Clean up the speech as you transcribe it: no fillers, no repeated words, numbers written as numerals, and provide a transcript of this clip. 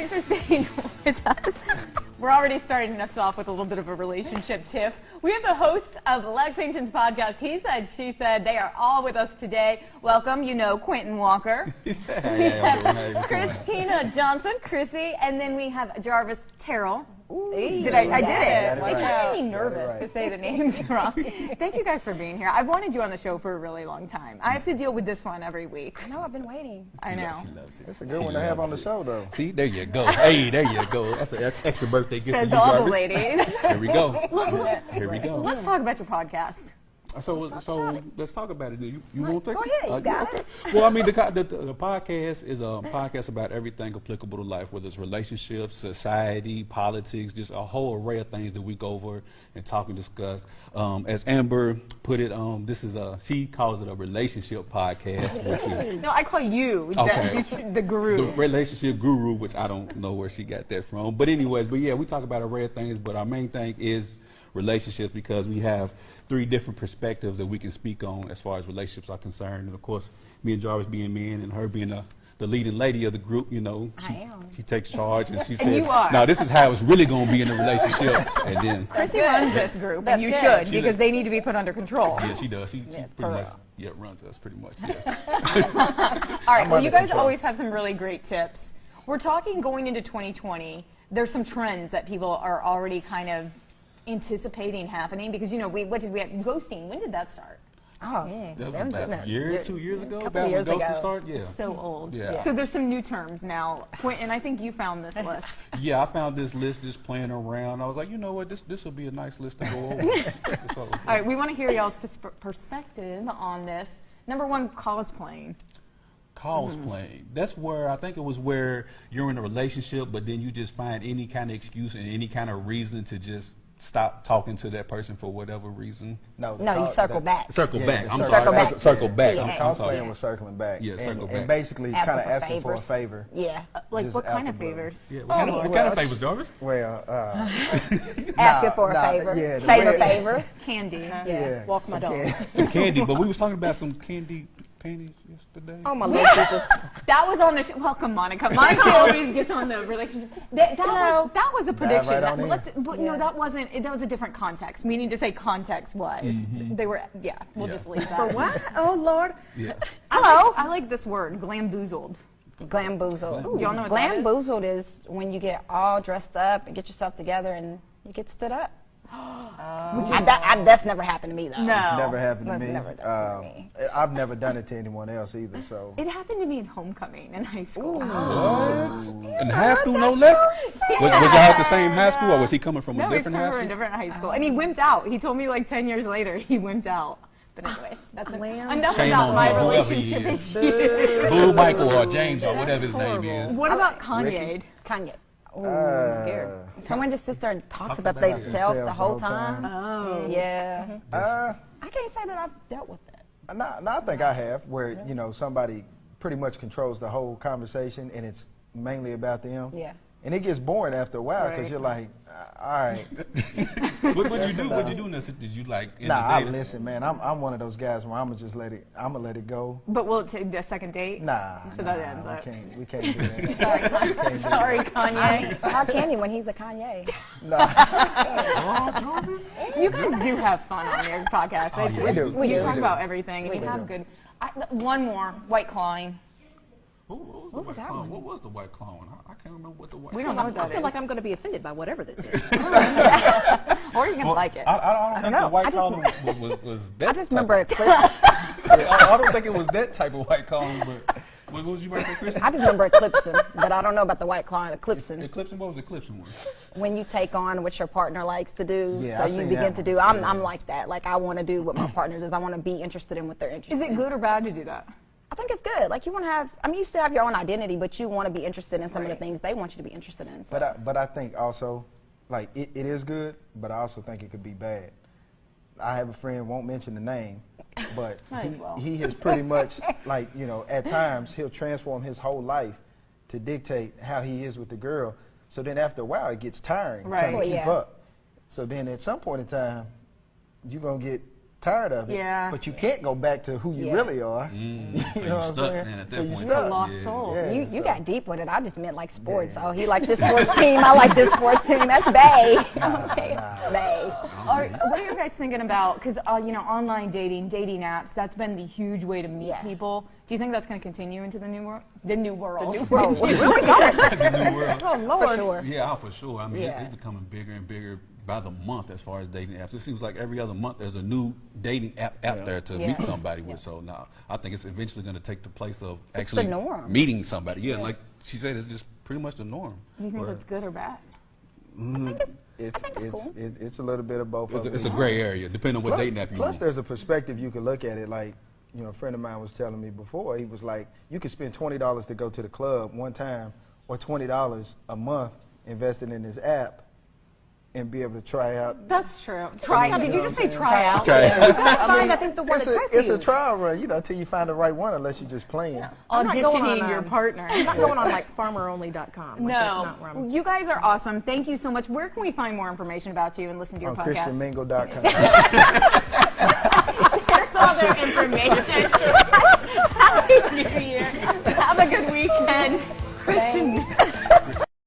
Thanks for staying with us. We're already starting us off with a little bit of a relationship tiff. We have the host of Lexington's podcast, He Said, She Said. They are all with us today. Welcome, Quentin Walker. We have Christina Johnson, Chrissy, and then we have Jarvis Terrell. Ooh, I did it. It made me nervous to say the names wrong. Thank you guys for being here. I've wanted you on the show for a really long time. I have to deal with this one every week. I know, I've been waiting. I know. She loves it. That's a good one to have on the show, though. See, there you go. Hey, there you go. That's extra birthday gift for you, Says all the Jarvis. ladies. Here we go. Here we go. Let's talk about your podcast. So let's talk about it. You want to take Go ahead, you got it. Well, I mean, the podcast is a podcast about everything applicable to life, whether it's relationships, society, politics, just a whole array of things that we go over and talk and discuss. As Amber put it, she calls it a relationship podcast. Which is, No, I call you the guru. The relationship guru, which I don't know where she got that from. But anyways, yeah, we talk about a array of things, but our main thing is relationships because we have 3 different perspectives that we can speak on as far as relationships are concerned. And of course, me and Jarvis being men and her being the leading lady of the group, she takes charge and she says, "No, this is how it's really going to be in a relationship." And then Chrissy runs this group, and you should because they need to be put under control. Yeah, she does. She pretty much runs us pretty much. Yeah. All right. Well, you guys always have some really great tips. We're talking going into 2020. There's some trends that people are already kind of anticipating happening because what did we have? Ghosting. When did that start? Oh, that was about a year, 2 years ago. Couple years ago. Start. Yeah. It's so old. Yeah. So there's some new terms now. Quentin, I think you found this list. Yeah, I found this list just playing around. I was like, you know what, this will be a nice list to go over. All right, we want to hear y'all's perspective on this. Number 1, cosplaying. Cosplaying. That's where I think it was where you're in a relationship, but then you just find any kind of excuse and any kind of reason to just stop talking to that person for whatever reason. No, you circle back. Circle back. I'm circle sorry. back. Circle back. I'm sorry. Cosplaying was circling back. Yeah, circle back. And basically kind of asking for a favor. Yeah. Like Just what kind of after favors? Yeah, what kind of favors, Jarvis? Well, Asking for a favor. Yeah, favor. Candy. Yeah. Walk my dog. Some candy, but we was talking about some candy panties yesterday. Oh my Lord Jesus. That was on the show. Welcome, Monica. Monica always gets on the relationship. That was a prediction. Right No, that wasn't. That was a different context. We need to say context-wise. They were. Yeah, we'll just leave that. For what? Oh Lord. Yeah. Hello. I like this word, glamboozled. Glamboozled. Do y'all know what that is? Glamboozled is when you get all dressed up and get yourself together and you get stood up. That's never happened to me, though. No. It's never happened to That's me. never done to me. I've never done it to anyone else either. So It happened to me in homecoming in high school. What? In high school, no less? Was y'all at the same high school, or was he coming from a different high No, he's school? from a different high school. And he wimped out. He told me like 10 years later he wimped out. But anyways, that's enough Shame about on my him, whoever he relationship is. issues. Boo Michael or James or whatever his name is. What about Kanye? Kanye. Ooh, I'm scared. Someone just sits there and talks about themselves the whole time. Oh. Yeah. I can't say that I've dealt with that. I think I have, where somebody pretty much controls the whole conversation, and it's mainly about them. Yeah. And it gets boring after a while because you're like, all right. What'd you do in this? Did you like? I listen, man. I'm one of those guys where I'm gonna let it go. But will it take a second date? So that ends up. We can't do that. Sorry, Kanye. How can he when he's a Kanye? You guys do have fun on your podcast. We do. You talk about everything. And you have good. One more, white clawing. What was that one? What was the white clown? I can't remember what the white. We don't know what that I feel like I'm going to be offended by whatever this is. Or you're gonna like it. I don't think the white clown was that. I just remember a clip. I don't think it was that type of white clown, but. What was you about to say, Chris? I just remember eclipsing, but I don't know about the white clown eclipsing. Eclipsing? What was eclipsing one? When you take on what your partner likes to do, Yeah, so you begin to do. I'm like that. Like I want to do what my partner does. I want to be interested in what they're interested in. Is it good or bad to do that? I think it's good. Like you want to have. I mean, you still have your own identity, but you want to be interested in some of the things they want you to be interested in. So. But I think also, like it is good, but I also think it could be bad. I have a friend, won't mention the name, but he has pretty much, like, at times he'll transform his whole life to dictate how he is with the girl. So then after a while, it gets tiring trying to keep up. So then at some point in time, you're going to get tired of it. Yeah. But you can't go back to who you really are. Mm. You So know you're what I'm stuck saying? then at that So you point. stuck. Lost Yeah. soul. Yeah, You so- got deep with it. I just meant like sports. Yeah. Oh, he likes this sports team. I like this sports team. That's Bay. Bay. What are you guys thinking about? Because online dating apps, that's been the huge way to meet people. Do you think that's going to continue into the new world? The new world. Oh, The new world. oh Lord. For sure. Yeah, for sure. I mean, Yeah. it's becoming bigger and bigger by the month as far as dating apps. It seems like every other month there's a new dating app out there to meet somebody with. So now I think it's eventually going to take the place of actually the norm. meeting somebody. Yeah, like she said, it's just pretty much the norm. Do you think that's good or bad? I think it's cool. It's a little bit of both. It's a gray area, depending on what dating app you Plus, use. there's a perspective you can look at it. Like, a friend of mine was telling me before. He was like, you could spend $20 to go to the club one time, or $20 a month investing in this app, and be able to try out. That's true. Did you just say saying? try out? I think the word It's is right for it's you. a trial run, till you find the right one, unless you're just playing. I'm not going Auditioning on, your partner. I'm not going on like farmeronly.com. Like, that's No, not where I'm. you guys are awesome. Thank you so much. Where can we find more information about you and listen to your On podcast? ChristianMingle.com. That's all their information.